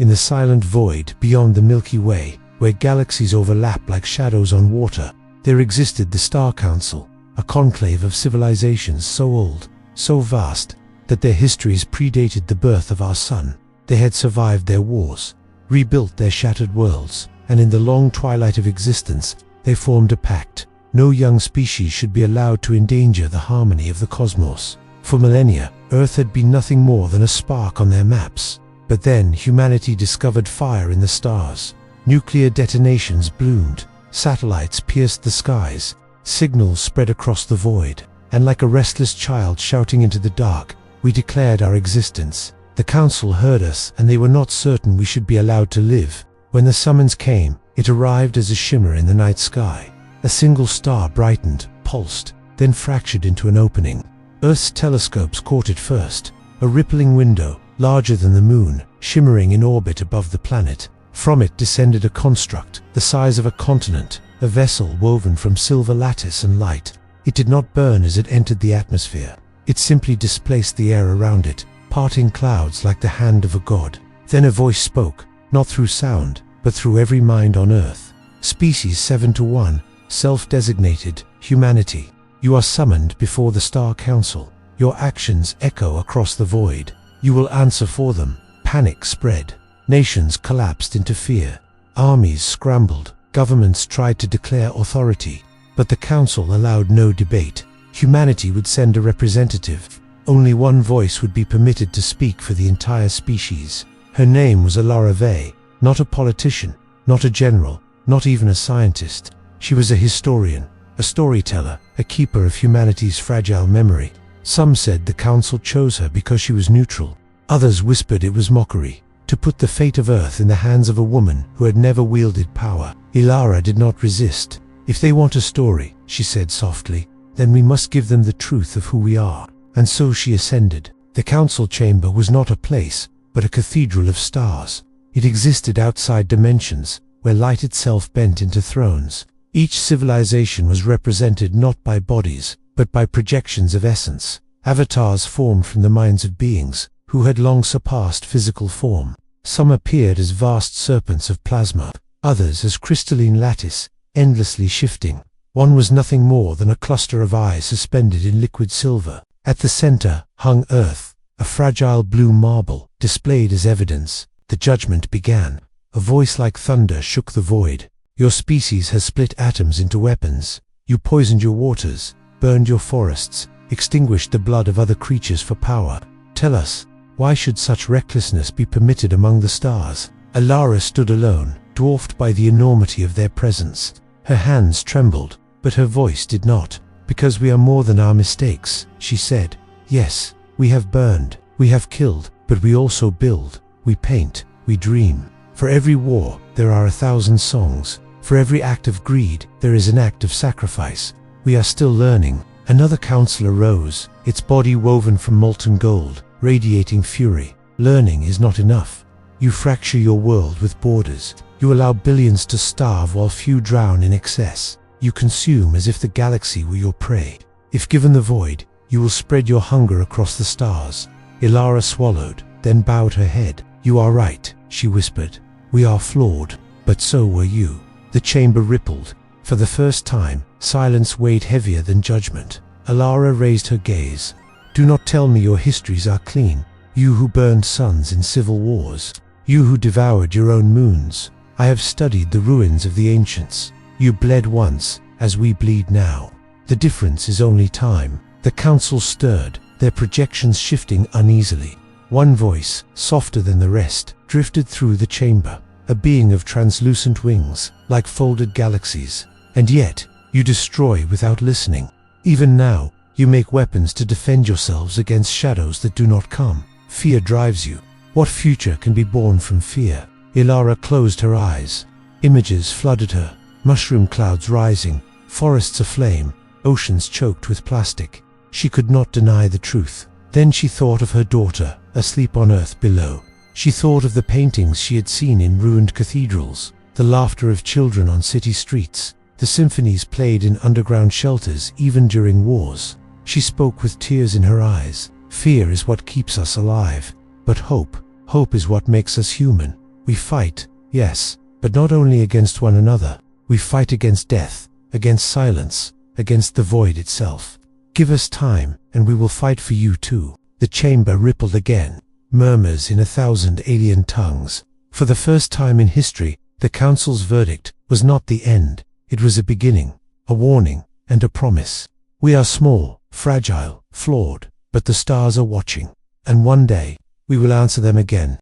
In the silent void beyond the Milky Way, where galaxies overlap like shadows on water, there existed the Star Council, a conclave of civilizations so old, so vast, that their histories predated the birth of our sun. They had survived their wars, rebuilt their shattered worlds, and in the long twilight of existence, they formed a pact. No young species should be allowed to endanger the harmony of the cosmos. For millennia, Earth had been nothing more than a spark on their maps. But then humanity discovered fire in the stars. Nuclear detonations bloomed, satellites pierced the skies, signals spread across the void, and like a restless child shouting into the dark, we declared our existence. The Council heard us, and they were not certain we should be allowed to live. When the summons came, it arrived as a shimmer in the night sky. A single star brightened, pulsed, then fractured into an opening. Earth's telescopes caught it first, a rippling window, larger than the moon, shimmering in orbit above the planet. From it descended a construct, the size of a continent, a vessel woven from silver lattice and light. It did not burn as it entered the atmosphere. It simply displaced the air around it, parting clouds like the hand of a god. Then a voice spoke, not through sound, but through every mind on Earth. Species 7 to 1, self-designated, humanity. You are summoned before the Star Council. Your actions echo across the void. You will answer for them. Panic spread. Nations collapsed into fear. Armies scrambled. Governments tried to declare authority. But the Council allowed no debate. Humanity would send a representative. Only one voice would be permitted to speak for the entire species. Her name was Alara Vey, not a politician, not a general, not even a scientist. She was a historian, a storyteller, a keeper of humanity's fragile memory. Some said the Council chose her because she was neutral. Others whispered it was mockery, to put the fate of Earth in the hands of a woman who had never wielded power. Alara did not resist. If they want a story, she said softly, then we must give them the truth of who we are. And so she ascended. The council chamber was not a place, but a cathedral of stars. It existed outside dimensions, where light itself bent into thrones. Each civilization was represented not by bodies, but by projections of essence, avatars formed from the minds of beings who had long surpassed physical form. Some appeared as vast serpents of plasma, others as crystalline lattice, endlessly shifting. One was nothing more than a cluster of eyes suspended in liquid silver. At the center hung Earth, a fragile blue marble, displayed as evidence. The judgment began. A voice like thunder shook the void. Your species has split atoms into weapons. You poisoned your waters, burned your forests, extinguished the blood of other creatures for power. Tell us, why should such recklessness be permitted among the stars? Alara stood alone, dwarfed by the enormity of their presence. Her hands trembled, but her voice did not. Because we are more than our mistakes, she said. Yes, we have burned, we have killed, but we also build, we paint, we dream. For every war, there are 1,000 songs. For every act of greed, there is an act of sacrifice. We are still learning. Another counselor rose, its body woven from molten gold, radiating fury. Learning is not enough. You fracture your world with borders. You allow billions to starve while few drown in excess. You consume as if the galaxy were your prey. If given the void, you will spread your hunger across the stars. Alara swallowed, then bowed her head. You are right, she whispered. We are flawed, but so were you. The chamber rippled. For the first time, silence weighed heavier than judgment. Alara raised her gaze. Do not tell me your histories are clean. You who burned suns in civil wars. You who devoured your own moons. I have studied the ruins of the ancients. You bled once, as we bleed now. The difference is only time. The council stirred, their projections shifting uneasily. One voice, softer than the rest, drifted through the chamber, a being of translucent wings, like folded galaxies. And yet, you destroy without listening. Even now, you make weapons to defend yourselves against shadows that do not come. Fear drives you. What future can be born from fear? Alara closed her eyes. Images flooded her. Mushroom clouds rising, forests aflame, oceans choked with plastic. She could not deny the truth. Then she thought of her daughter, asleep on Earth below. She thought of the paintings she had seen in ruined cathedrals, the laughter of children on city streets, the symphonies played in underground shelters even during wars. She spoke with tears in her eyes. Fear is what keeps us alive, but hope is what makes us human. We fight, yes, but not only against one another. We fight against death, against silence, against the void itself. Give us time, and we will fight for you too." The chamber rippled again, murmurs in 1,000 alien tongues. For the first time in history, the council's verdict was not the end. It was a beginning, a warning, and a promise. We are small, fragile, flawed, but the stars are watching. And one day, we will answer them again.